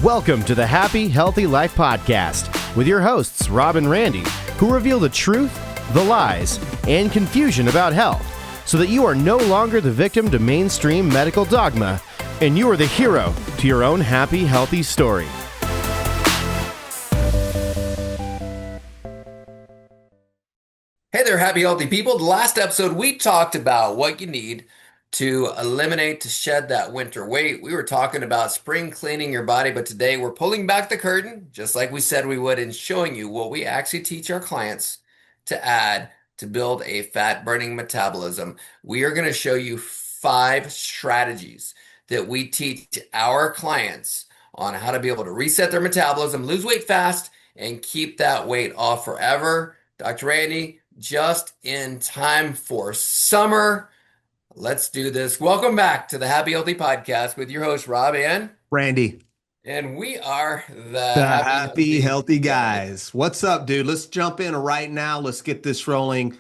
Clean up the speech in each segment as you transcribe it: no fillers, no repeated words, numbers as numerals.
Welcome to the Happy, Healthy Life Podcast with your hosts, Rob and Randy, who reveal the truth, the lies, and confusion about health so that you are no longer the victim to mainstream medical dogma and you are the hero to your own happy, healthy story. Hey there, happy, healthy people. The last episode, we talked about what you need to eliminate, to shed that winter weight. We were talking about spring cleaning your body, but today we're pulling back the curtain, just like we said we would, and showing you what we actually teach our clients to add to build a fat-burning metabolism. We are going to show you 5 strategies that we teach our clients on how to be able to reset their metabolism, lose weight fast, and keep that weight off forever. Dr. Randy, just in time for summer. Let's do this. Welcome back to the Happy Healthy Podcast with your host, Rob and Randy. And we are The the happy, healthy guys. What's up, dude? Let's jump in right now. Let's get this rolling.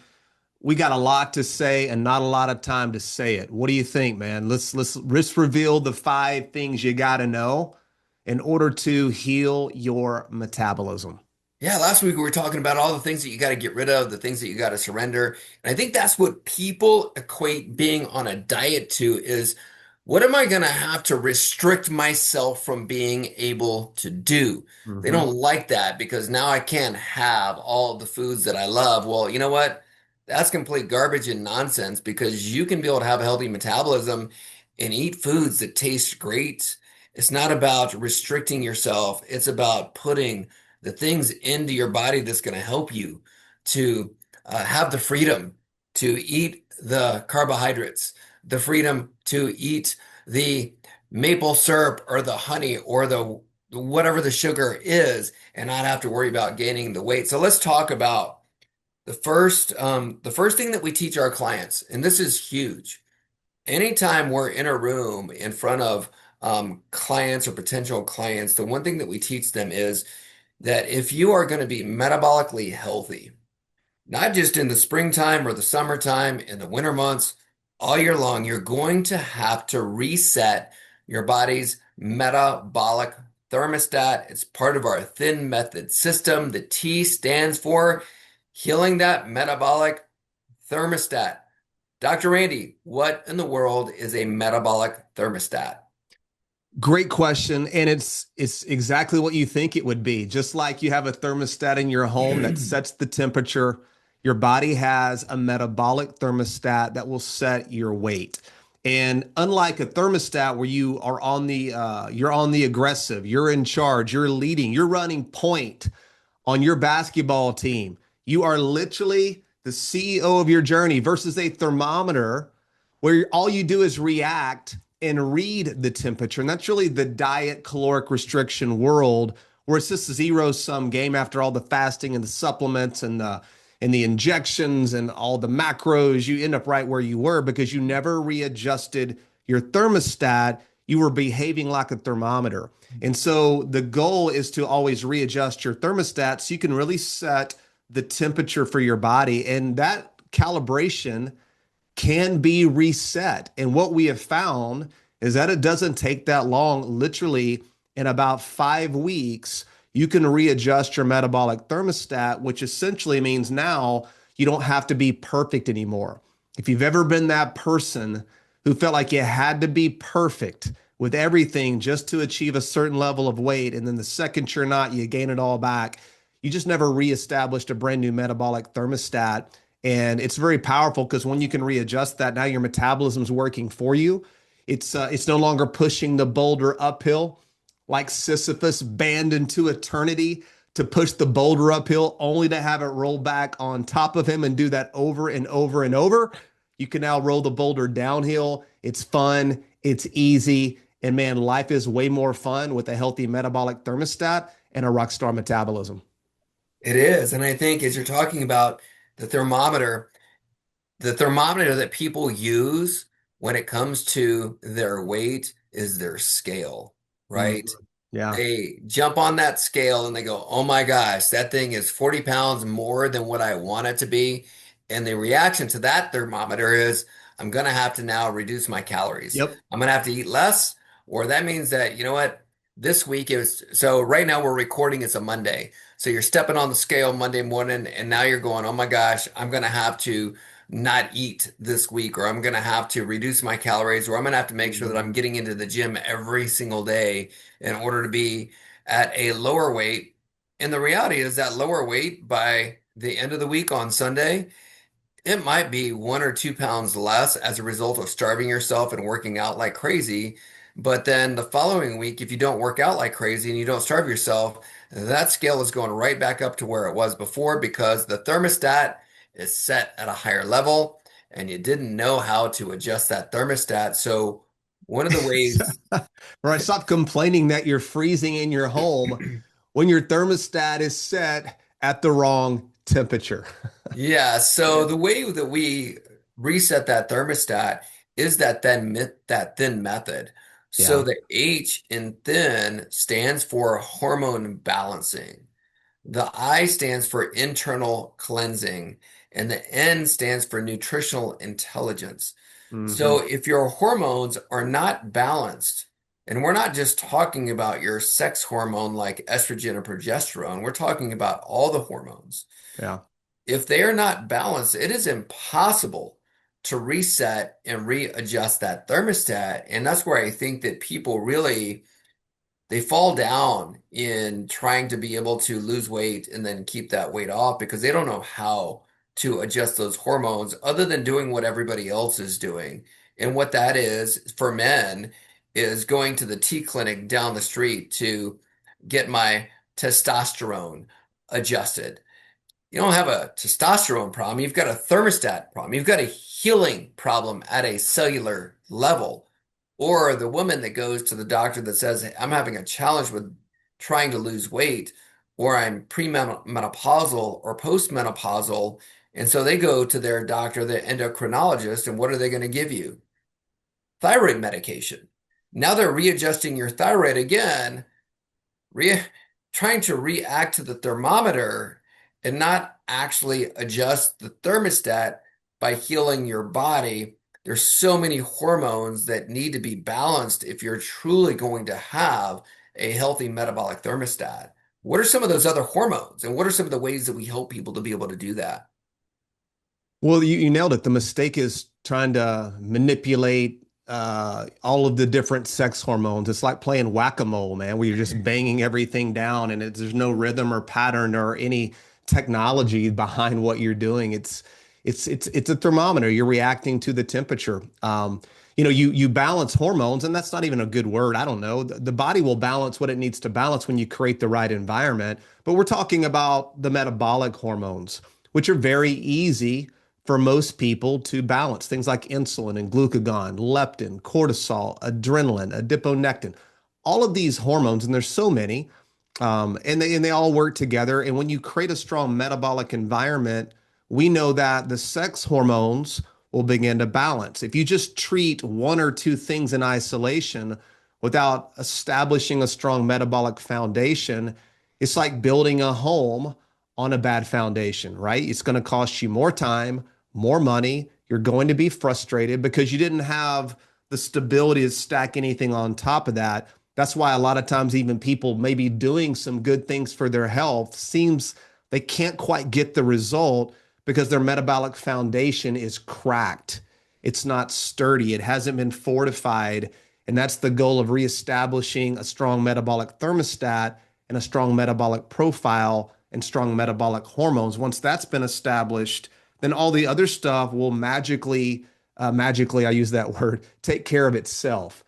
We got a lot to say and not a lot of time to say it. What do you think, man? Let's reveal the 5 things you got to know in order to heal your metabolism. Yeah, last week we were talking about all the things that you got to get rid of, the things that you got to surrender. And I think that's what people equate being on a diet to is what am I going to have to restrict myself from being able to do? They don't like that because now I can't have all the foods that I love. Well, you know what? That's complete garbage and nonsense because you can be able to have a healthy metabolism and eat foods that taste great. It's not about restricting yourself. It's about putting the things into your body that's going to help you to have the freedom to eat the carbohydrates, the freedom to eat the maple syrup or the honey or the whatever the sugar is and not have to worry about gaining the weight. So let's talk about the first thing that we teach our clients, and this is huge. Anytime we're in a room in front of clients or potential clients, the one thing that we teach them is that if you are going to be metabolically healthy, not just in the springtime or the summertime, in the winter months, all year long, you're going to have to reset your body's metabolic thermostat. It's part of our thin method system. The T stands for healing that metabolic thermostat. Dr. Randy, what in the world is a metabolic thermostat? Great question. And it's exactly what you think it would be. Just like you have a thermostat in your home that sets the temperature, your body has a metabolic thermostat that will set your weight. And unlike a thermostat where you are on the aggressive, you're in charge, you're leading, you're running point on your basketball team. You are literally the CEO of your journey versus a thermometer where all you do is react and read the temperature. And that's really the diet caloric restriction world where it's just a zero-sum game after all the fasting and the supplements and the injections and all the macros. You end up right where you were because you never readjusted your thermostat. You were behaving like a thermometer. And so the goal is to always readjust your thermostat so you can really set the temperature for your body. And that calibration can be reset. And what we have found is that it doesn't take that long. Literally, in about 5 weeks, you can readjust your metabolic thermostat, which essentially means now you don't have to be perfect anymore. If you've ever been that person who felt like you had to be perfect with everything just to achieve a certain level of weight, and then the second you're not, you gain it all back, you just never reestablished a brand new metabolic thermostat. And it's very powerful because when you can readjust that, now your metabolism's working for you. It's no longer pushing the boulder uphill like Sisyphus banned into eternity to push the boulder uphill only to have it roll back on top of him and do that over and over and over. You can now roll the boulder downhill. It's fun. It's easy. And man, life is way more fun with a healthy metabolic thermostat and a rockstar metabolism. It is. And I think as you're talking about the thermometer that people use when it comes to their weight is their scale, right? Yeah. They jump on that scale and they go, oh my gosh, that thing is 40 pounds more than what I want it to be. And the reaction to that thermometer is, I'm going to have to now reduce my calories. Yep. I'm going to have to eat less, or that means that, you know what? this week so right now we're recording, it's a Monday. So you're stepping on the scale Monday morning and now you're going, oh my gosh, I'm going to have to not eat this week, or I'm going to have to reduce my calories, or I'm going to have to make sure that I'm getting into the gym every single day in order to be at a lower weight. And the reality is that lower weight by the end of the week on Sunday, it might be 1 or 2 pounds less as a result of starving yourself and working out like crazy. But then the following week, if you don't work out like crazy and you don't starve yourself, that scale is going right back up to where it was before because the thermostat is set at a higher level and you didn't know how to adjust that thermostat. So, one of the ways, Right. Stop complaining that you're freezing in your home when your thermostat is set at the wrong temperature. yeah, so the way that we reset that thermostat is that thin method. So Yeah. the H in thin stands for hormone balancing. The I stands for internal cleansing, and the N stands for nutritional intelligence. So Hmm. if your hormones are not balanced, and we're not just talking about your sex hormone like estrogen or progesterone, we're talking about all the hormones. Yeah. If they are not balanced, it is impossible to reset and readjust that thermostat. And that's where I think that people really they fall down in trying to be able to lose weight and then keep that weight off because they don't know how to adjust those hormones other than doing what everybody else is doing. And what that is for men is going to the T clinic down the street to get my testosterone adjusted. You don't have a testosterone problem. You've got a thermostat problem. You've got a healing problem at a cellular level. Or the woman that goes to the doctor that says, "Hey, I'm having a challenge with trying to lose weight, or I'm premenopausal or postmenopausal." And so they go to their doctor, the endocrinologist, and what are they going to give you? Thyroid medication. Now they're readjusting your thyroid again, re trying to react to the thermometer and not actually adjust the thermostat by healing your body. There's so many hormones that need to be balanced if you're truly going to have a healthy metabolic thermostat. What are some of those other hormones, and what are some of the ways that we help people to be able to do that? Well, you nailed it. The mistake is trying to manipulate all of the different sex hormones. It's like playing whack-a-mole, man, where you're just banging everything down and there's no rhythm or pattern or any technology behind what you're doing. It's a thermometer. You're reacting to the temperature. You balance hormones, and that's not even a good word. I don't know. The body will balance what it needs to balance when you create the right environment. But we're talking about the metabolic hormones, which are very easy for most people to balance. Things like insulin and glucagon, leptin, cortisol, adrenaline, adiponectin, all of these hormones, and there's so many, and they all work together. And when you create a strong metabolic environment, we know that the sex hormones will begin to balance. If you just treat one or two things in isolation without establishing a strong metabolic foundation, it's like building a home on a bad foundation, right? It's going to cost you more time, more money. You're going to be frustrated because you didn't have the stability to stack anything on top of that. That's why a lot of times, even people maybe doing some good things for their health seems they can't quite get the result because their metabolic foundation is cracked. It's not sturdy. It hasn't been fortified. And that's the goal of reestablishing a strong metabolic thermostat and a strong metabolic profile and strong metabolic hormones. Once that's been established, then all the other stuff will magically, I use that word, take care of itself.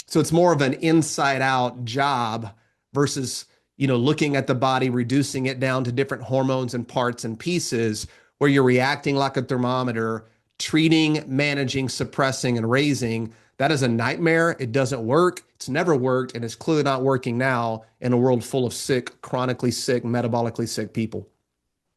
So it's more of an inside out job versus, looking at the body, reducing it down to different hormones and parts and pieces where you're reacting like a thermometer, treating, managing, suppressing, and raising. That is a nightmare. It doesn't work. It's never worked, and it's clearly not working now in a world full of sick, chronically sick, metabolically sick people.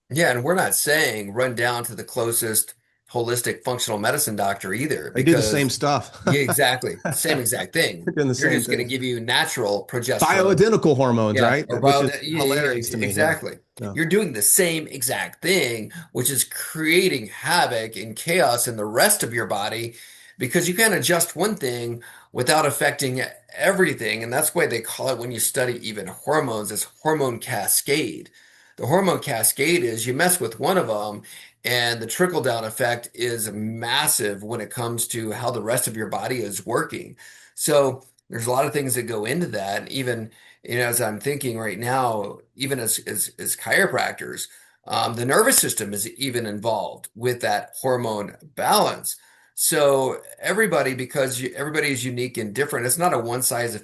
Yeah, and we're not saying run down to the closest holistic functional medicine doctor either, They do the same because stuff. yeah, exactly, same exact thing. They're doing the They're same just going to thing. give you natural progesterone. Bioidentical hormones, Yeah, right? or Which bio, is yeah, yeah, hilarious to me. Yeah. exactly. Yeah. You're doing the same exact thing, which is creating havoc and chaos in the rest of your body. because you can't adjust one thing without affecting everything. And that's why they call it, when you study even hormones, it's hormone cascade. The hormone cascade is you mess with one of them, and the trickle down effect is massive when it comes to how the rest of your body is working. So there's a lot of things that go into that. Even, as I'm thinking right now, even as chiropractors, the nervous system is even involved with that hormone balance. So everybody, because everybody is unique and different, it's not a one size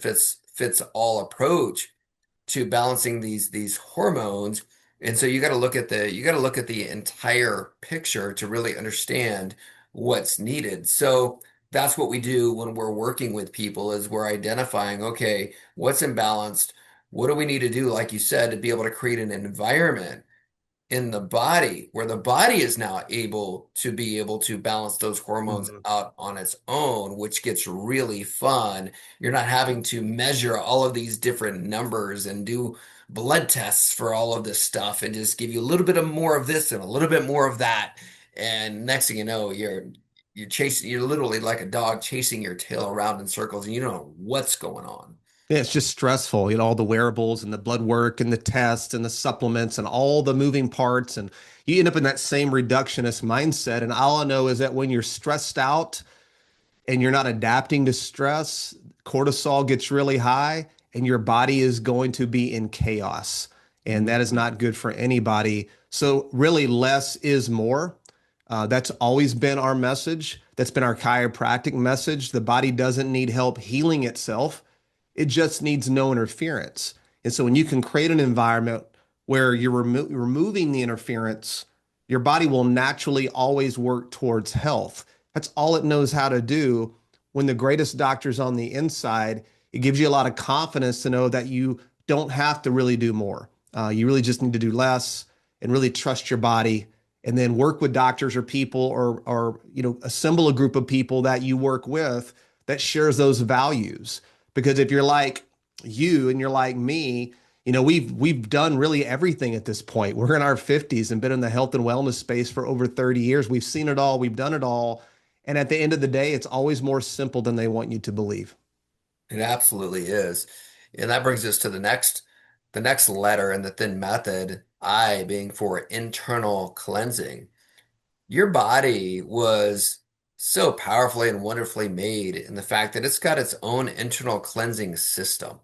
fits all approach to balancing these hormones. And so you got to look at the entire picture to really understand what's needed. So that's what we do when we're working with people, is we're identifying, okay, what's imbalanced? What do we need to do, like you said, to be able to create an environment in the body where the body is now able to balance those hormones Mhm. out on its own, which gets really fun. You're not having to measure all of these different numbers and do blood tests for all of this stuff and just give you a little bit of more of this and a little bit more of that. And next thing you know, you're literally like a dog chasing your tail around in circles, and you don't know what's going on. Yeah, it's just stressful, all the wearables and the blood work and the tests and the supplements and all the moving parts. And you end up in that same reductionist mindset. And all I know is that when you're stressed out and you're not adapting to stress, cortisol gets really high and your body is going to be in chaos. And that is not good for anybody. So, really, less is more. That's always been our message. That's been our chiropractic message. The body doesn't need help healing itself, it just needs no interference. And so, when you can create an environment where you're removing the interference, your body will naturally always work towards health. That's all it knows how to do. When the greatest doctor's on the inside, it gives you a lot of confidence to know that you don't have to really do more. You really just need to do less and really trust your body, and then work with doctors or people, or assemble a group of people that you work with that shares those values. Because if you're like you and you're like me, we've done really everything at this point. We're in our 50s and been in the health and wellness space for over 30 years. We've seen it all, we've done it all. And at the end of the day, it's always more simple than they want you to believe. It absolutely is. And that brings us to the next letter in the thin method, I being for internal cleansing. Your body was so powerfully and wonderfully made in the fact that it's got its own internal cleansing system.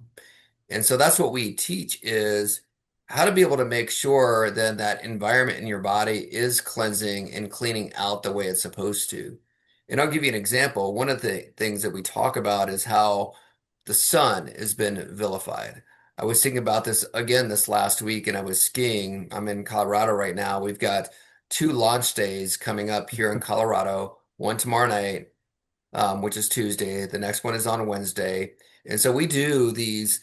And so that's what we teach, is how to be able to make sure then that environment in your body is cleansing and cleaning out the way it's supposed to. And I'll give you an example. One of the things that we talk about is how the sun has been vilified. I was thinking about this again this last week, and I was skiing. I'm in Colorado right now. We've got two launch days coming up here in Colorado, one tomorrow night, which is Tuesday. The next one is on Wednesday. And so we do these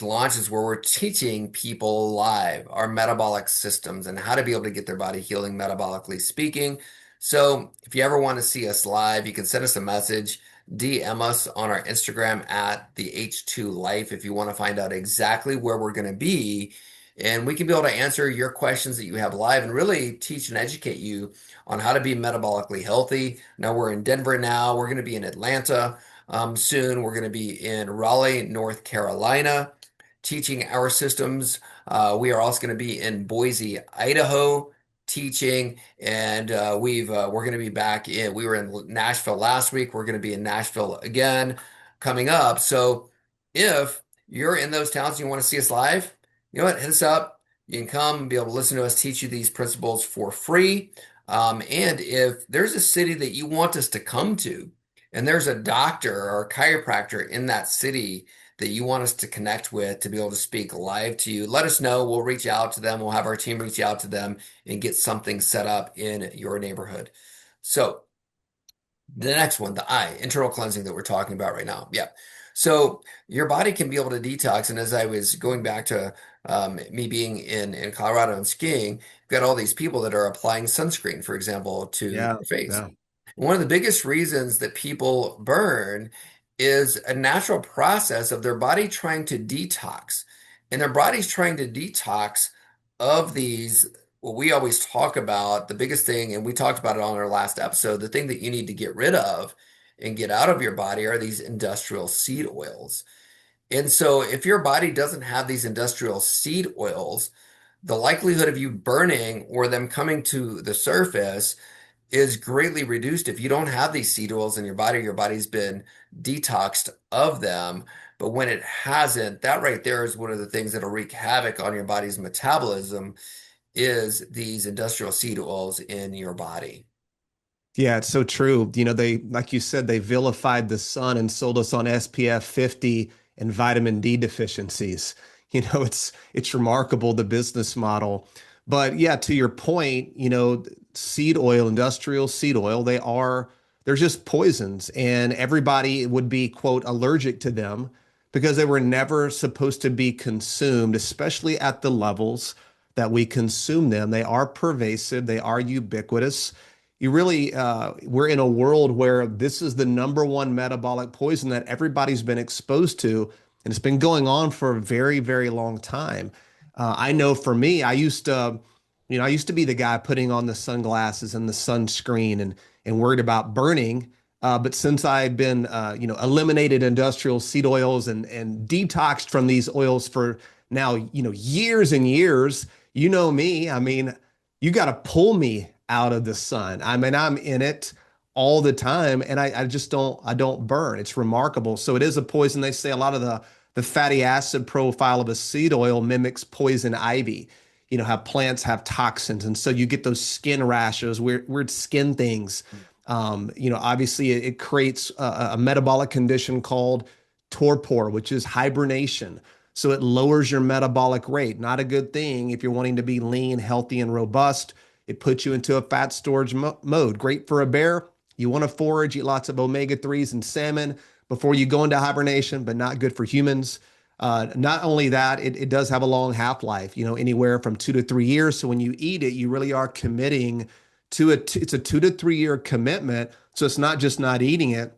launches where we're teaching people live our metabolic systems and how to be able to get their body healing metabolically speaking. So if you ever want to see us live, you can send us a message, DM us on our Instagram at the H2 Life if you want to find out exactly where we're going to be. And we can be able to answer your questions that you have live and really teach and educate you on how to be metabolically healthy. Now we're in Denver now. We're going to be in Atlanta soon. We're going to be in Raleigh, North Carolina, teaching our systems. We are also going to be in Boise, Idaho, teaching, and we're going to be back in. We were in Nashville last week. We're going to be in Nashville again coming up. So if you're in those towns and you want to see us live, you know what? Hit us up. You can come and be able to listen to us teach you these principles for free. And if there's a city that you want us to come to, and there's a doctor or a chiropractor in that city that you want us to connect with to be able to speak live to you, let us know. We'll reach out to them. We'll have our team reach out to them and get something set up in your neighborhood. So the next one, the I, internal cleansing that we're talking about right now. Yeah. So your body can be able to detox. And as I was going back to me being in Colorado and skiing, you've got all these people that are applying sunscreen, for example, to Yeah, their face. yeah. One of the biggest reasons that people burn is a natural process of their body trying to detox. And their body's trying to detox of these what we always talk about, the biggest thing, and we talked about it on our last episode, the thing that you need to get rid of and get out of your body are these industrial seed oils. And so if your body doesn't have these industrial seed oils, the likelihood of you burning or them coming to the surface is greatly reduced if you don't have these seed oils in your body's been detoxed of them. But when it hasn't, that right there is one of the things that'll wreak havoc on your body's metabolism is these industrial seed oils in your body. Yeah, it's so true. They, like you said, they vilified the sun and sold us on SPF 50 and vitamin D deficiencies. It's remarkable the business model. But yeah, to your point, seed oil, industrial seed oil, they're just poisons, and everybody would be, quote, allergic to them because they were never supposed to be consumed, especially at the levels that we consume them. They are pervasive, they are ubiquitous. We're in a world where this is the number one metabolic poison that everybody's been exposed to, and it's been going on for a very, very long time. I know for me, I used to be the guy putting on the sunglasses and the sunscreen and worried about burning. But since I've been, eliminated industrial seed oils and detoxed from these oils for now, years and years, you know me. I mean, you got to pull me out of the sun. I mean, I'm in it all the time, and I don't burn. It's remarkable. So it is a poison. They say a lot of the fatty acid profile of a seed oil mimics poison ivy. How plants have toxins, and so you get those skin rashes, weird skin things. Obviously it creates a metabolic condition called torpor, which is hibernation. So it lowers your metabolic rate. Not a good thing if you're wanting to be lean, healthy, and robust. It puts you into a fat storage mode. Great for a bear. You want to forage, eat lots of omega-3s and salmon before you go into hibernation, but not good for humans. Not only that, it does have a long half-life, anywhere from 2 to 3 years. So when you eat it, you really are committing to it's a 2 to 3 year commitment. So it's not just not eating it.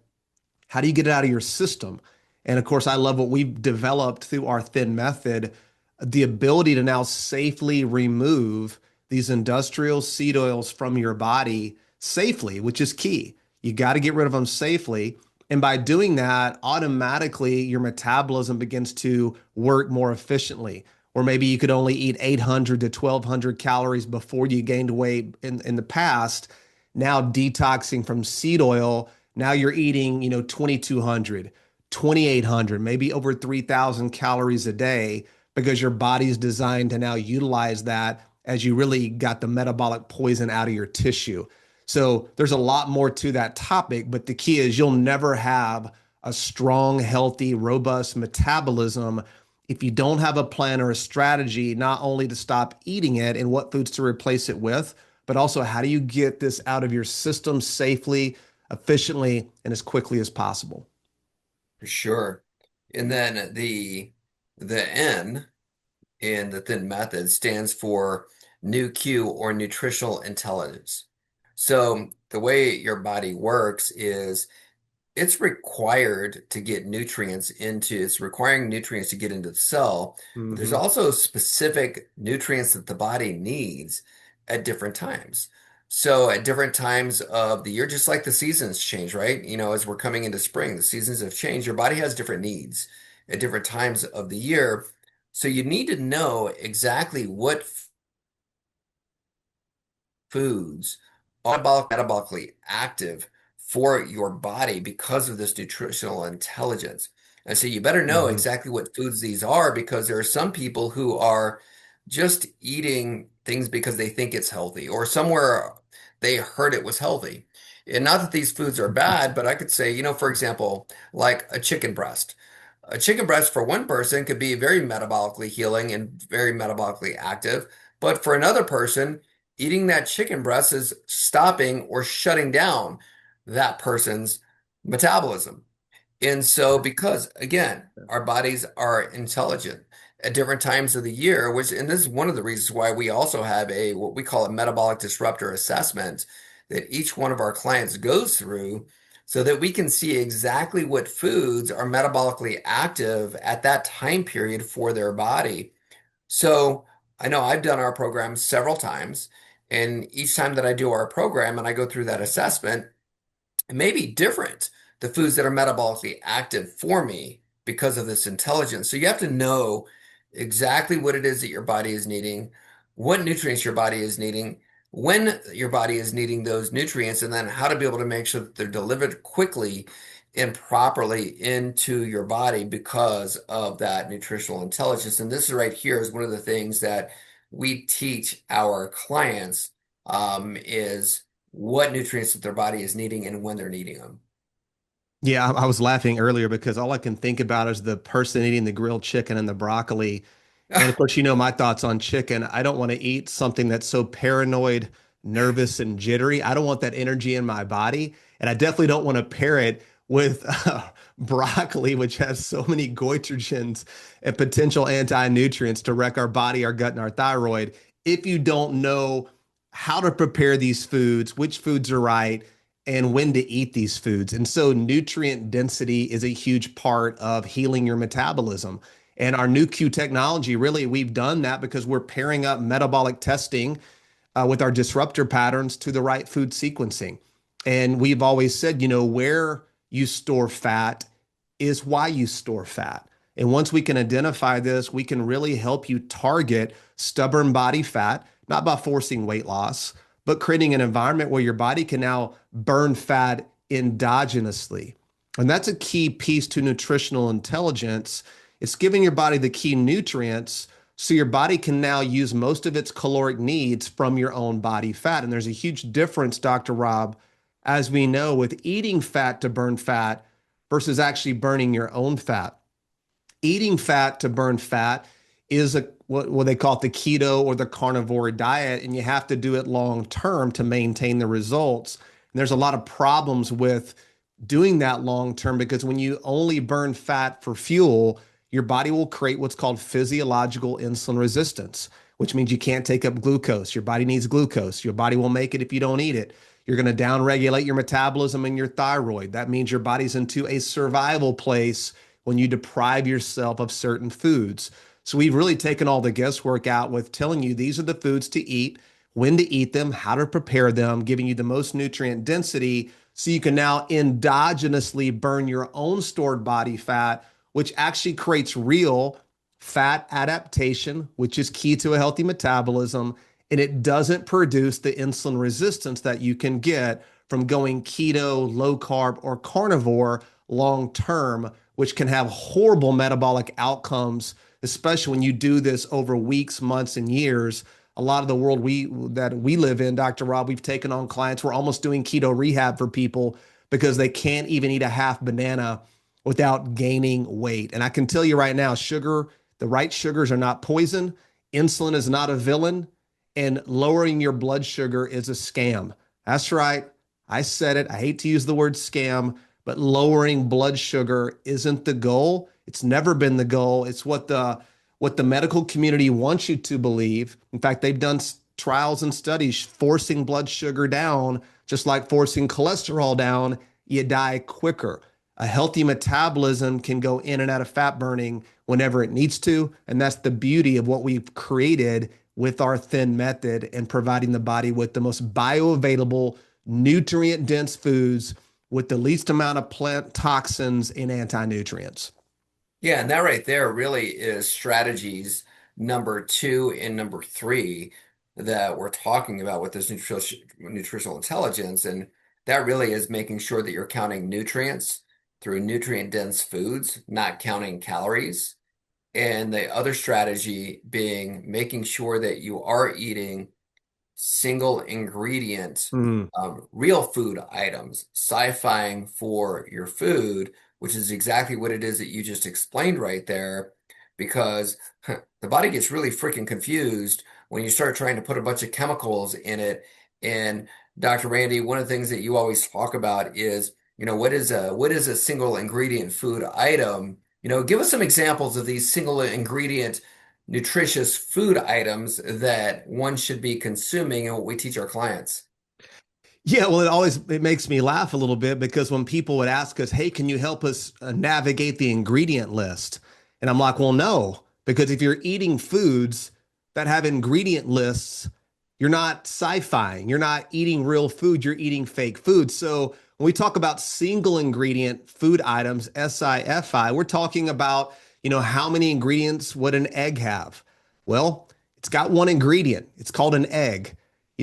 How do you get it out of your system? And of course, I love what we've developed through our thin method, the ability to now safely remove these industrial seed oils from your body safely, which is key. You got to get rid of them safely. And by doing that, automatically your metabolism begins to work more efficiently. Or maybe you could only eat 800 to 1200 calories before you gained weight in the past. Now detoxing from seed oil, now you're eating, 2200, 2800, maybe over 3000 calories a day because your body's designed to now utilize that as you really got the metabolic poison out of your tissue. So there's a lot more to that topic, but the key is you'll never have a strong, healthy, robust metabolism if you don't have a plan or a strategy, not only to stop eating it and what foods to replace it with, but also how do you get this out of your system safely, efficiently, and as quickly as possible. For sure. And then the N in the thin method stands for NUQ or nutritional intelligence. So the way your body works is it's requiring nutrients to get into the cell, but there's Hmm. also specific nutrients that the body needs at different times. So at different times of the year, just like the seasons change, right? As we're coming into spring, the seasons have changed. Your body has different needs at different times of the year. So you need to know exactly what foods are metabolically active for your body because of this nutritional intelligence. And so you better know Hmm. exactly what foods these are because there are some people who are just eating things because they think it's healthy or somewhere they heard it was healthy. And not that these foods are bad, but I could say, for example, like a chicken breast. A chicken breast for one person could be very metabolically healing and very metabolically active, but for another person, eating that chicken breast is stopping or shutting down that person's metabolism. And so, because again, our bodies are intelligent at different times of the year, and this is one of the reasons why we also have what we call a metabolic disruptor assessment that each one of our clients goes through so that we can see exactly what foods are metabolically active at that time period for their body. So, I know I've done our program several times, and each time that I do our program and I go through that assessment, it may be different, the foods that are metabolically active for me because of this intelligence. So you have to know exactly what it is that your body is needing, what nutrients your body is needing, when your body is needing those nutrients, and then how to be able to make sure that they're delivered quickly and properly into your body because of that nutritional intelligence. And this right here is one of the things that we teach our clients is what nutrients that their body is needing and when they're needing them. Yeah, I was laughing earlier because all I can think about is the person eating the grilled chicken and the broccoli. And of course, you know my thoughts on chicken. I don't want to eat something that's so paranoid, nervous, and jittery. I don't want that energy in my body. And I definitely don't want to pair it with broccoli, which has so many goitrogens and potential anti-nutrients to wreck our body, our gut, and our thyroid. If you don't know how to prepare these foods, which foods are right, and when to eat these foods. And so nutrient density is a huge part of healing your metabolism. And our new Q technology, really, we've done that because we're pairing up metabolic testing with our disruptor patterns to the right food sequencing. And we've always said, you know, where you store fat is why you store fat. And once we can identify this, we can really help you target stubborn body fat, not by forcing weight loss, but creating an environment where your body can now burn fat endogenously. And that's a key piece to nutritional intelligence. It's giving your body the key nutrients so your body can now use most of its caloric needs from your own body fat. And there's a huge difference, Dr. Rob, as we know, with eating fat to burn fat versus actually burning your own fat. Eating fat to burn fat is what they call it the keto or the carnivore diet, and you have to do it long term to maintain the results. And there's a lot of problems with doing that long term because when you only burn fat for fuel, your body will create what's called physiological insulin resistance, which means you can't take up glucose. Your body needs glucose. Your body will make it if you don't eat it. You're going to downregulate your metabolism and your thyroid. That means your body's into a survival place when you deprive yourself of certain foods. So we've really taken all the guesswork out with telling you these are the foods to eat, when to eat them, how to prepare them, giving you the most nutrient density so you can now endogenously burn your own stored body fat, which actually creates real fat adaptation, which is key to a healthy metabolism. And it doesn't produce the insulin resistance that you can get from going keto, low carb, or carnivore long term, which can have horrible metabolic outcomes, especially when you do this over weeks, months, and years. A lot of the world that we live in, Dr. Rob, we've taken on clients. We're almost doing keto rehab for people because they can't even eat a half banana without gaining weight. And I can tell you right now, sugar, the right sugars are not poison. Insulin is not a villain. And lowering your blood sugar is a scam. That's right. I said it. I hate to use the word scam, but lowering blood sugar isn't the goal. It's never been the goal. It's what the medical community wants you to believe. In fact, they've done trials and studies forcing blood sugar down, just like forcing cholesterol down, you die quicker. A healthy metabolism can go in and out of fat burning whenever it needs to. And that's the beauty of what we've created with our thin method and providing the body with the most bioavailable, nutrient dense foods with the least amount of plant toxins and anti-nutrients. Yeah, and that right there really is strategies number two and number three that we're talking about with this nutritional intelligence. And that really is making sure that you're counting nutrients through nutrient dense foods, not counting calories. And the other strategy being making sure that you are eating single ingredient, Mm. real food items, sci-fying for your food, which is exactly what it is that you just explained right there, because the body gets really freaking confused when you start trying to put a bunch of chemicals in it. And Dr. Randy, one of the things that you always talk about is, what is a single ingredient food item? Give us some examples of these single ingredient nutritious food items that one should be consuming and what we teach our clients. Yeah, well, it makes me laugh a little bit because when people would ask us, "Hey, can you help us navigate the ingredient list?" And I'm like, "Well, no, because if you're eating foods that have ingredient lists, you're not sci-fiing, you're not eating real food, you're eating fake food. So when we talk about single ingredient food items, SIFI, we're talking about, how many ingredients would an egg have? Well, it's got one ingredient. It's called an egg.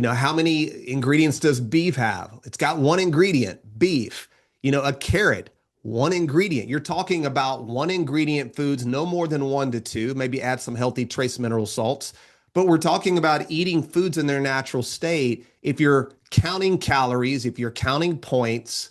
How many ingredients does beef have? It's got one ingredient, beef. A carrot, one ingredient. You're talking about one ingredient foods, no more than 1 to 2, maybe add some healthy trace mineral salts. But we're talking about eating foods in their natural state. If you're counting calories, if you're counting points,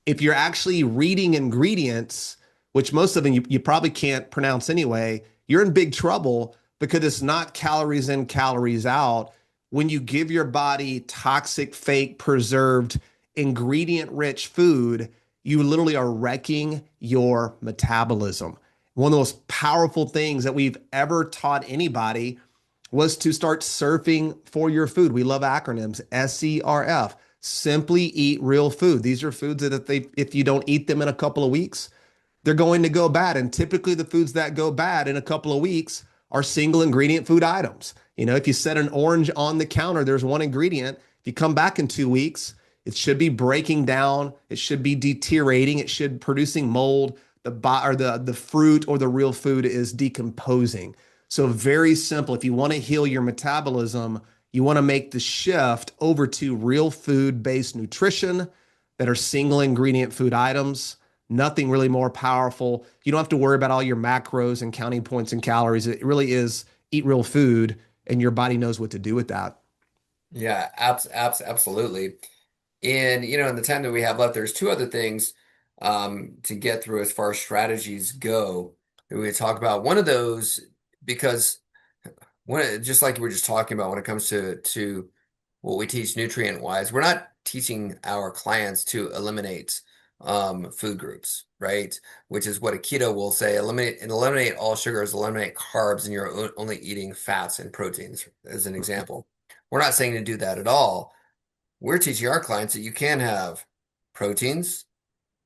if you're actually reading ingredients, which most of them you probably can't pronounce anyway, you're in big trouble because it's not calories in, calories out. When you give your body toxic, fake, preserved, ingredient-rich food, you literally are wrecking your metabolism. One of the most powerful things that we've ever taught anybody was to start surfing for your food. We love acronyms, SERF, simply eat real food. These are foods that if you don't eat them in a couple of weeks, they're going to go bad. And typically the foods that go bad in a couple of weeks are single ingredient food items. If you set an orange on the counter, there's one ingredient. If you come back in 2 weeks, it should be breaking down. It should be deteriorating. It should producing mold. The fruit or the real food is decomposing. So very simple. If you want to heal your metabolism, you want to make the shift over to real food-based nutrition that are single ingredient food items. Nothing really more powerful. You don't have to worry about all your macros and counting points and calories. It really is eat real food, and your body knows what to do with that. Yeah, absolutely. And in the time that we have left, there's two other things to get through as far as strategies go that we talk about. One of those, because just like we were just talking about when it comes to what we teach nutrient wise, we're not teaching our clients to eliminate food groups, right? Which is what a keto will say: eliminate all sugars, eliminate carbs, and you're only eating fats and proteins, as an example. We're not saying to do that at all. We're teaching our clients that you can have proteins,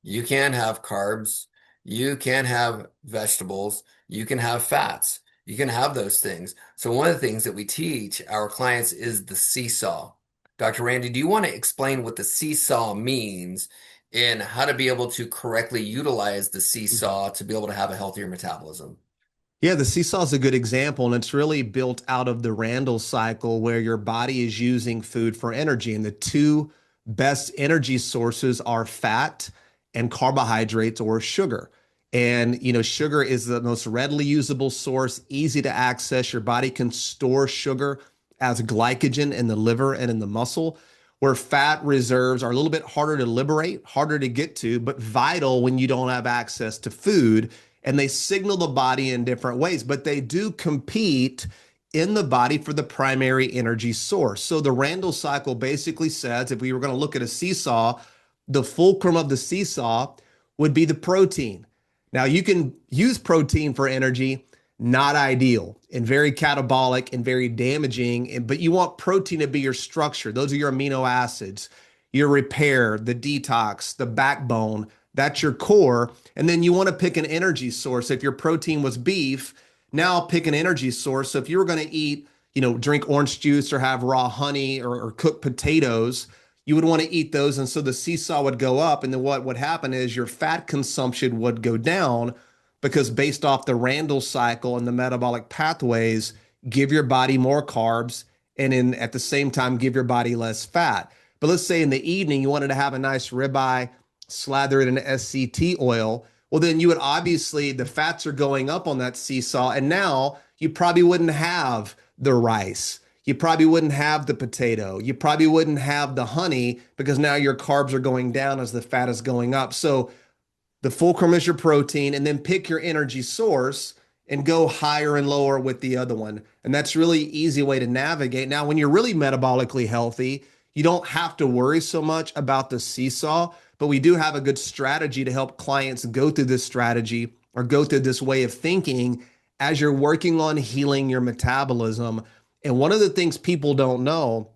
you can have carbs, you can have vegetables, you can have fats, you can have those things. So one of the things that we teach our clients is the seesaw. Dr. Randy, do you want to explain what the seesaw means and how to be able to correctly utilize the seesaw to be able to have a healthier metabolism? Yeah, the seesaw is a good example, and it's really built out of the Randall cycle where your body is using food for energy. And the two best energy sources are fat and carbohydrates or sugar. And, sugar is the most readily usable source, easy to access. Your body can store sugar as glycogen in the liver and in the muscle, where fat reserves are a little bit harder to liberate, harder to get to, but vital when you don't have access to food. And they signal the body in different ways, but they do compete in the body for the primary energy source. So the Randall cycle basically says, if we were going to look at a seesaw, the fulcrum of the seesaw would be the protein. Now you can use protein for energy, not ideal and very catabolic and very damaging, but you want protein to be your structure. Those are your amino acids, your repair, the detox, the backbone. That's your core. And then you want to pick an energy source. If your protein was beef, now pick an energy source. So if you were going to eat, drink orange juice or have raw honey or cook potatoes, you would want to eat those. And so the seesaw would go up. And then what would happen is your fat consumption would go down because based off the Randall cycle and the metabolic pathways, give your body more carbs and at the same time, give your body less fat. But let's say in the evening, you wanted to have a nice ribeye, slather it in SCT oil. Well, then you would obviously, the fats are going up on that seesaw. And now you probably wouldn't have the rice. You probably wouldn't have the potato. You probably wouldn't have the honey because now your carbs are going down as the fat is going up. So the fulcrum is your protein, and then pick your energy source and go higher and lower with the other one. And that's really easy way to navigate. Now, when you're really metabolically healthy, you don't have to worry so much about the seesaw, but we do have a good strategy to help clients go through this strategy or go through this way of thinking as you're working on healing your metabolism. And one of the things people don't know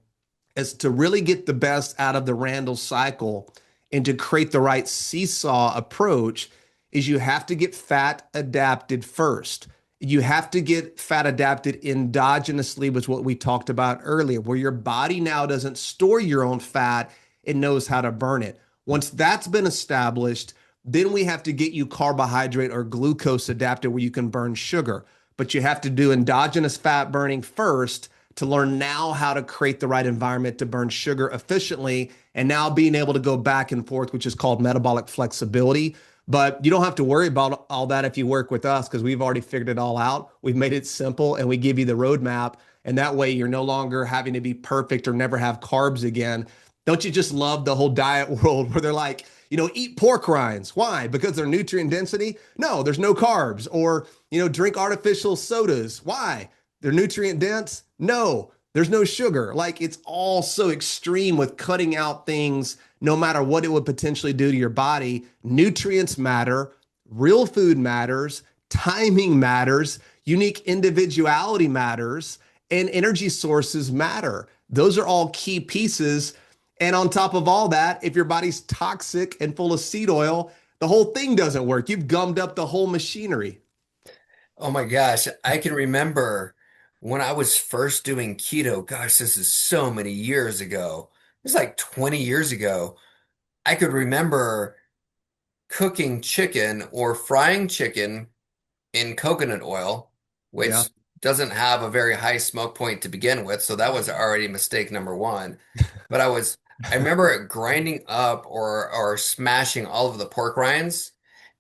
is to really get the best out of the Randall cycle and to create the right seesaw approach is you have to get fat adapted first. You have to get fat adapted endogenously, was what we talked about earlier, where your body now doesn't store your own fat, it knows how to burn it. Once that's been established, then we have to get you carbohydrate or glucose adapted where you can burn sugar. But you have to do endogenous fat burning first to learn now how to create the right environment to burn sugar efficiently, and now being able to go back and forth, which is called metabolic flexibility. But you don't have to worry about all that if you work with us, because we've already figured it all out. We've made it simple and we give you the roadmap. And that way you're no longer having to be perfect or never have carbs again. Don't you just love the whole diet world where they're like, eat pork rinds? Why? Because they're nutrient density? No, there's no carbs. Or, drink artificial sodas. Why? They're nutrient dense? No, there's no sugar. Like, it's all so extreme with cutting out things, no matter what it would potentially do to your body. Nutrients matter, real food matters, timing matters, unique individuality matters, and energy sources matter. Those are all key pieces. And on top of all that, if your body's toxic and full of seed oil, the whole thing doesn't work. You've gummed up the whole machinery. Oh my gosh, I can remember when I was first doing keto. Gosh, this is so many years ago. It was like 20 years ago. I could remember cooking chicken or frying chicken in coconut oil, Yeah. which doesn't have a very high smoke point to begin with. So that was already mistake number one. But I remember grinding up or smashing all of the pork rinds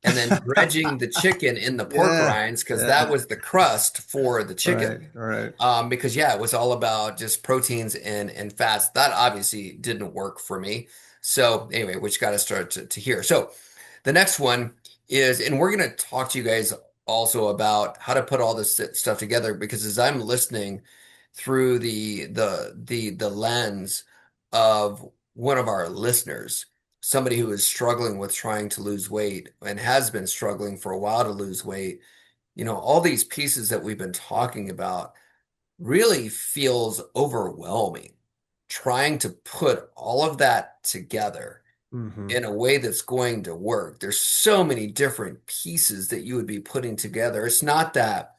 and then dredging the chicken in the pork Yeah. rinds because that Yeah. was the crust for the chicken. Right. Right. Because yeah, it was all about just proteins and fats. That obviously didn't work for me. So anyway, which got us started to here. So the next one is, and we're going to talk to you guys also about how to put all this stuff together, because as I'm listening through the lens of one of our listeners, somebody who is struggling with trying to lose weight and has been struggling for a while to lose weight, all these pieces that we've been talking about really feels overwhelming. Trying to put all of that together Hmm. in a way that's going to work. There's so many different pieces that you would be putting together. It's not that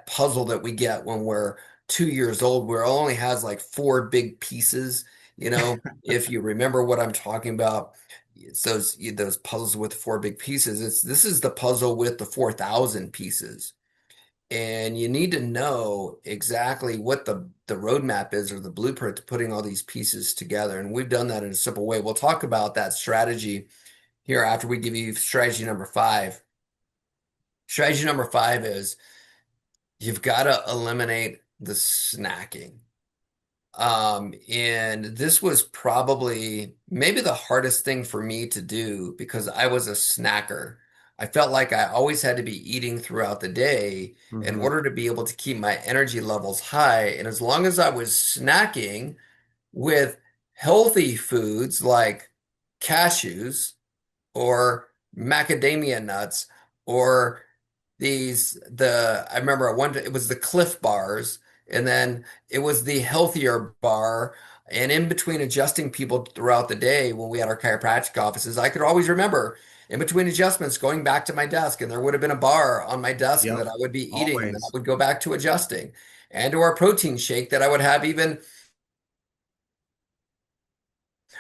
puzzle that we get when we're 2 years old, where it only has like four big pieces. If you remember what I'm talking about, it's those puzzles with four big pieces. This is the puzzle with the 4,000 pieces. And you need to know exactly what the roadmap is, or the blueprint to putting all these pieces together. And we've done that in a simple way. We'll talk about that strategy here after we give you strategy number five. Strategy number five is you've got to eliminate the snacking. And this was probably maybe the hardest thing for me to do because I was a snacker. I felt like I always had to be eating throughout the day in Hmm. order to be able to keep my energy levels high. And as long as I was snacking with healthy foods like cashews or macadamia nuts or I remember it was the Cliff bars, and then it was the healthier bar. And in between adjusting people throughout the day when we had our chiropractic offices, I could always remember in between adjustments going back to my desk, and there would have been a bar on my desk that Yep. I would be eating, and then I Always. would go back to adjusting, and or a protein shake that I would have. Even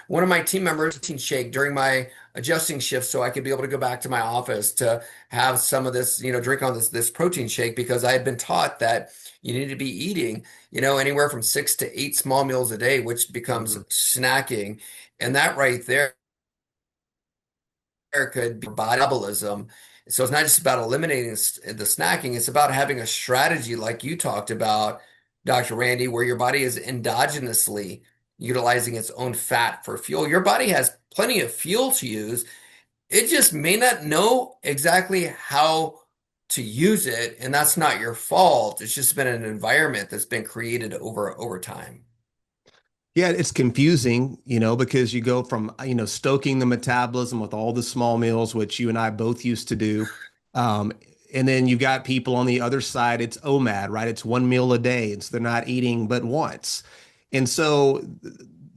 one of my team members protein shake during my adjusting shift so I could be able to go back to my office to have some of this, drink on this protein shake, because I had been taught that you need to be eating, anywhere from 6 to 8 small meals a day, which becomes Hmm. snacking. And that right there could be metabolism. So it's not just about eliminating the snacking, it's about having a strategy like you talked about, Dr. Randy, where your body is endogenously utilizing its own fat for fuel. Your body has plenty of fuel to use. It just may not know exactly how to use it, and that's not your fault. It's just been an environment that's been created over time. Yeah, it's confusing, because you go from, stoking the metabolism with all the small meals, which you and I both used to do. Um, and then you've got people on the other side, it's OMAD, right? It's one meal a day. It's they're not eating but once. And so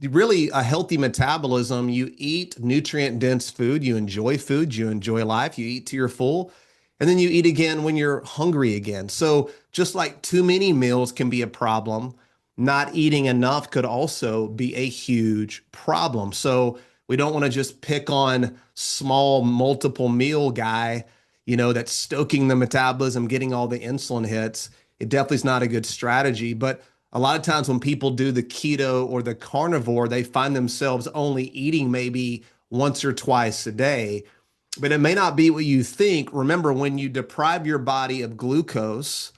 really a healthy metabolism, you eat nutrient dense food, you enjoy life, you eat to your full. and then you eat again when you're hungry again. So just like too many meals can be a problem, not eating enough could also be a huge problem. So we don't want to just pick on small multiple meal guy, that's stoking the metabolism, getting all the insulin hits. It definitely is not a good strategy. But a lot of times when people do the keto or the carnivore, they find themselves only eating maybe once or twice a day, but it may not be what you think. Remember, when you deprive your body of glucose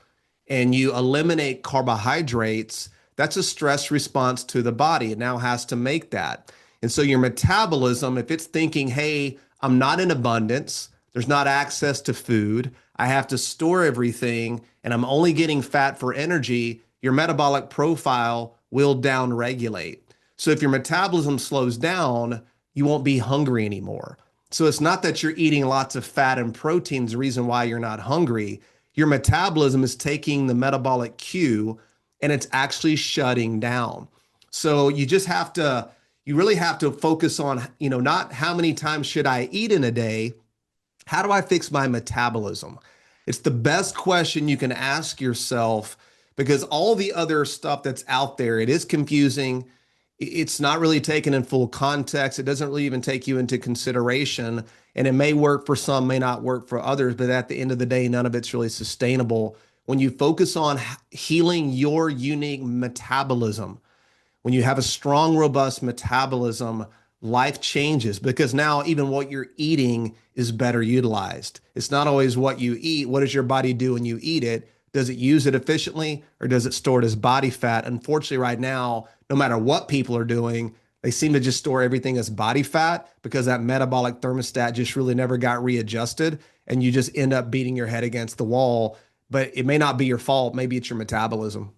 and you eliminate carbohydrates, that's a stress response to the body. It now has to make that. And so your metabolism, if it's thinking, hey, I'm not in abundance, there's not access to food, I have to store everything, and I'm only getting fat for energy, your metabolic profile will downregulate. So if your metabolism slows down, you won't be hungry anymore. So it's not that you're eating lots of fat and proteins, the reason why you're not hungry. Your metabolism is taking the metabolic cue and it's actually shutting down. So you really have to focus on, not how many times should I eat in a day? How do I fix my metabolism? It's the best question you can ask yourself because all the other stuff that's out there, it is confusing. It's not really taken in full context. It doesn't really even take you into consideration. And it may work for some, may not work for others, but at the end of the day, none of it's really sustainable. When you focus on healing your unique metabolism, when you have a strong, robust metabolism, life changes because now even what you're eating is better utilized. It's not always what you eat. What does your body do when you eat it? Does it use it efficiently or does it store it as body fat? Unfortunately, right now, no matter what people are doing, they seem to just store everything as body fat because that metabolic thermostat just really never got readjusted. And you just end up beating your head against the wall. But it may not be your fault. Maybe it's your metabolism.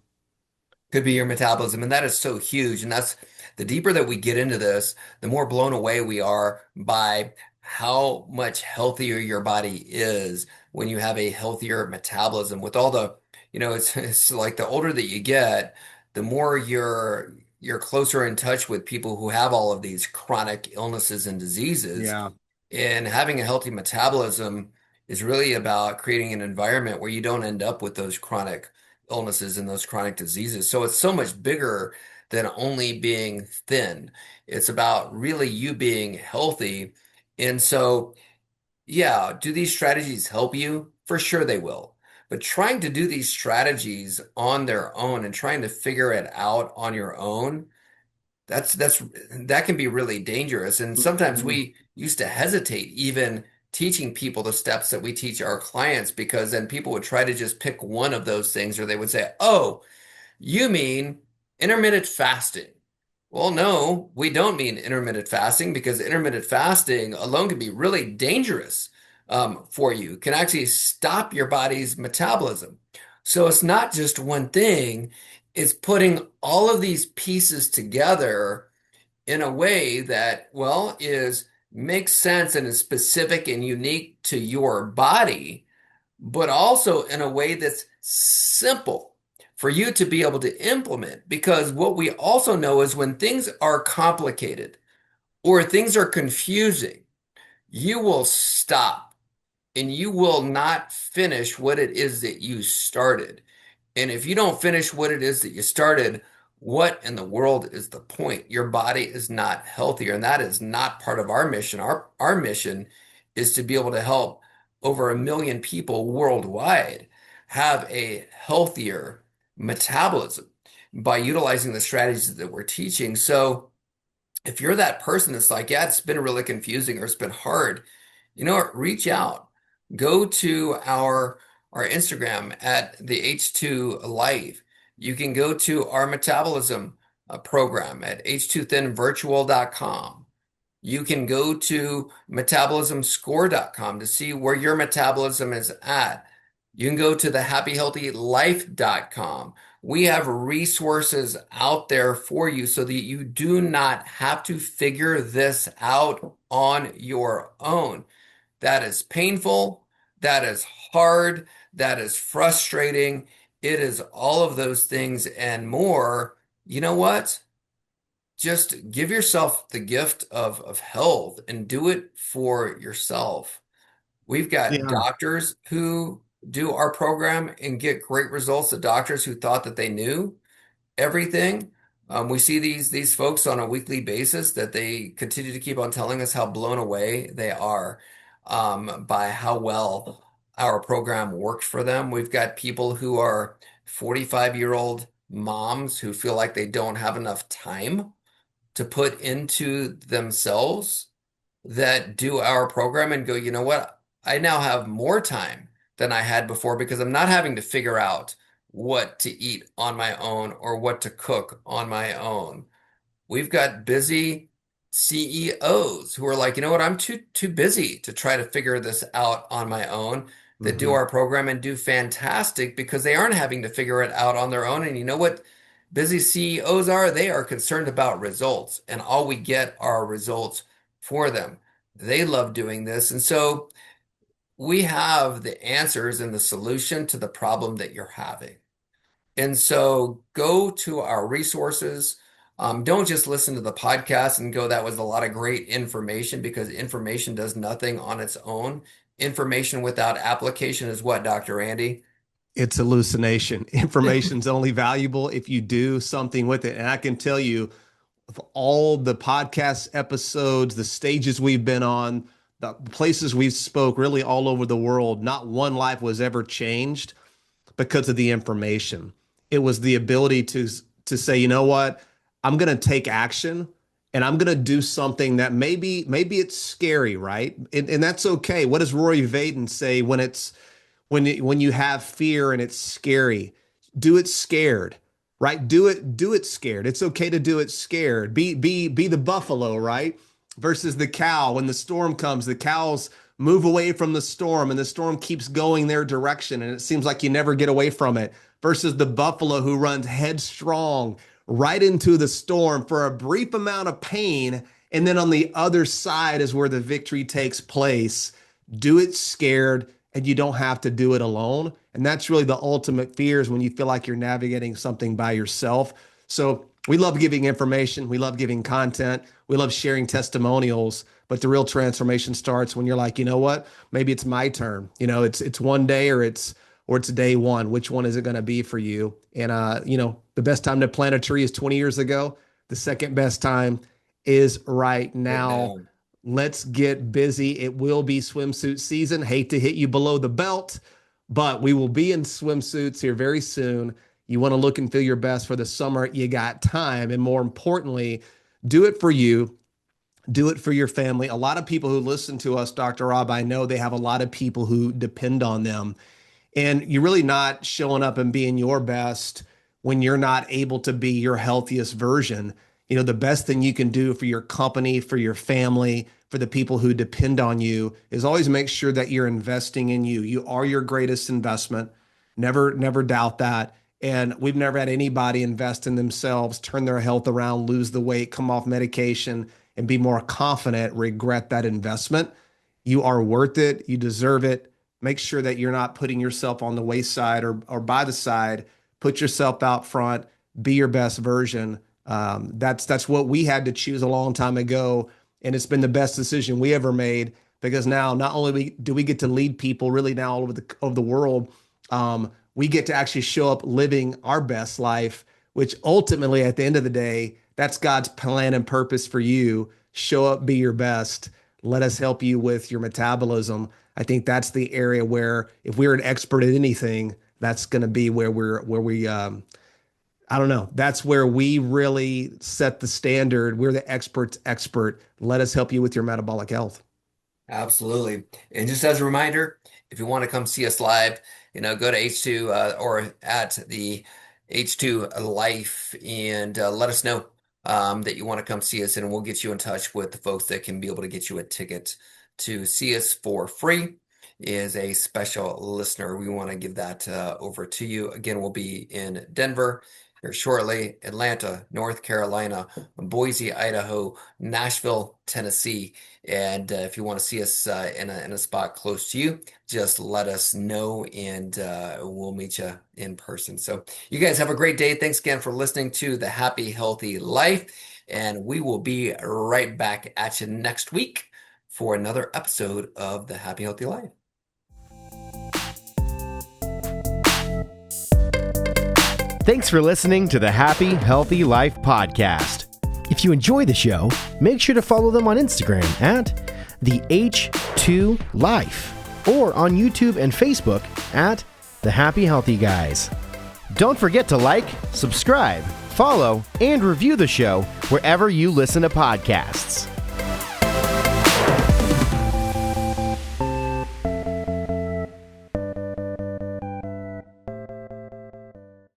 Could be your metabolism. And that is so huge. And that's the deeper that we get into this, the more blown away we are by how much healthier your body is when you have a healthier metabolism. With all the, it's like the older that you get, the more you're closer in touch with people who have all of these chronic illnesses and diseases. Yeah. And having a healthy metabolism is really about creating an environment where you don't end up with those chronic illnesses and those chronic diseases. So it's so much bigger than only being thin. It's about really you being healthy. And so, yeah, do these strategies help you? For sure they will. But trying to do these strategies on their own and trying to figure it out on your own, that can be really dangerous. And sometimes Mhm. we used to hesitate even teaching people the steps that we teach our clients because then people would try to just pick one of those things or they would say, "Oh, you mean intermittent fasting." Well, no, we don't mean intermittent fasting because intermittent fasting alone can be really dangerous for you. It can actually stop your body's metabolism. So it's not just one thing, it's putting all of these pieces together in a way that, well, is makes sense and is specific and unique to your body, but also in a way that's simple for you to be able to implement. Because what we also know is when things are complicated or things are confusing, you will stop and you will not finish what it is that you started. And if you don't finish what it is that you started, what in the world is the point? Your body is not healthier, and that is not part of our mission. Our mission is to be able to help over 1 million people worldwide have a healthier metabolism by utilizing the strategies that we're teaching. So if you're that person that's like, yeah, it's been really confusing or it's been hard, you know what? Reach out. Go to our Instagram at the H2 Life. You can go to our metabolism program at h2thinvirtual.com. You can go to metabolismscore.com to see where your metabolism is at. You can go to the happyhealthylife.com. We have resources out there for you so that you do not have to figure this out on your own. That is painful. That is hard. That is frustrating. It is all of those things and more. You know what? Just give yourself the gift of health and do it for yourself We've got Yeah. doctors who do our program and get great results. The doctors who thought that they knew everything. We see these folks on a weekly basis that they continue to keep on telling us how blown away they are by how well our program worked for them. We've got people who are 45-year-old moms who feel like they don't have enough time to put into themselves that do our program and go, you know what? I now have more time than I had before because I'm not having to figure out what to eat on my own or what to cook on my own. We've got busy CEOs who are like, you know what? I'm too busy to try to figure this out on my own, that do Hmm. our program and do fantastic because they aren't having to figure it out on their own. And you know what busy CEOs are? They are concerned about results, and all we get are results for them. They love doing this. And so we have the answers and the solution to the problem that you're having. And so go to our resources. Don't just listen to the podcast and go, that was a lot of great information, because information does nothing on its own. Information without application is what, Dr. Andy? It's hallucination. Information's only valuable if you do something with it. And I can tell you, of all the podcast episodes, the stages we've been on, the places we've spoke really all over the world, not one life was ever changed because of the information. It was the ability to say, you know what, I'm going to take action and I'm going to do something that maybe it's scary, right? And that's okay. What does Rory Vaden say when it's when you have fear and it's scary? Do it scared, right? Do it scared. It's okay to do it scared. Be the buffalo, right? Versus the cow. When the storm comes, the cows move away from the storm and the storm keeps going their direction and it seems like you never get away from it. Versus the buffalo who runs headstrong right into the storm for a brief amount of pain, and then on the other side is where the victory takes place. Do it scared, and you don't have to do it alone. And that's really the ultimate fear, is when you feel like you're navigating something by yourself. So we love giving information. We love giving content. We love sharing testimonials. But the real transformation starts when you're like, you know what? Maybe it's my turn. It's one day, or it's day one. Which one is it going to be for you? And the best time to plant a tree is 20 years ago. The second best time is right Right now. now. Let's get busy. It will be swimsuit season. Hate to hit you below the belt, but we will be in swimsuits here very soon. You want to look and feel your best for the summer. You got time. And more importantly, do it for you. Do it for your family. A lot of people who listen to us, Dr. Rob, I know they have a lot of people who depend on them. And you're really not showing up and being your best when you're not able to be your healthiest version. The best thing you can do for your company, for your family, for the people who depend on you, is always make sure that you're investing in you. You are your greatest investment. Never doubt that. And we've never had anybody invest in themselves, turn their health around, lose the weight, come off medication, and be more confident, regret that investment. You are worth it. You deserve it. Make sure that you're not putting yourself on the wayside or by the side. Put yourself out front. Be your best version. That's what we had to choose a long time ago, and it's been the best decision we ever made, because now not only do we get to lead people really now all over the world, we get to actually show up living our best life, which ultimately at the end of the day, that's God's plan and purpose for you. Show up, be your best. Let us help you with your metabolism. I think that's the area where, if we're an expert at anything, that's going to be where we I don't know. That's where we really set the standard. We're the experts expert. Let us help you with your metabolic health. Absolutely. And just as a reminder, if you want to come see us live, go to H2 or at the H2 Life, and let us know that you want to come see us, and we'll get you in touch with the folks that can be able to get you a ticket to see us for free. Is a special listener. We want to give that over to you. Again, we'll be in Denver here shortly, Atlanta, North Carolina, Boise, Idaho, Nashville, Tennessee. And if you want to see us in a spot close to you, just let us know, and we'll meet you in person. So you guys have a great day. Thanks again for listening to The Happy Healthy Life. And we will be right back at you next week for another episode of The Happy Healthy Life. Thanks for listening to the Happy Healthy Life Podcast. If you enjoy the show, make sure to follow them on Instagram at the H2 Life or on YouTube and Facebook at the Happy Healthy Guys. Don't forget to like, subscribe, follow, and review the show wherever you listen to podcasts.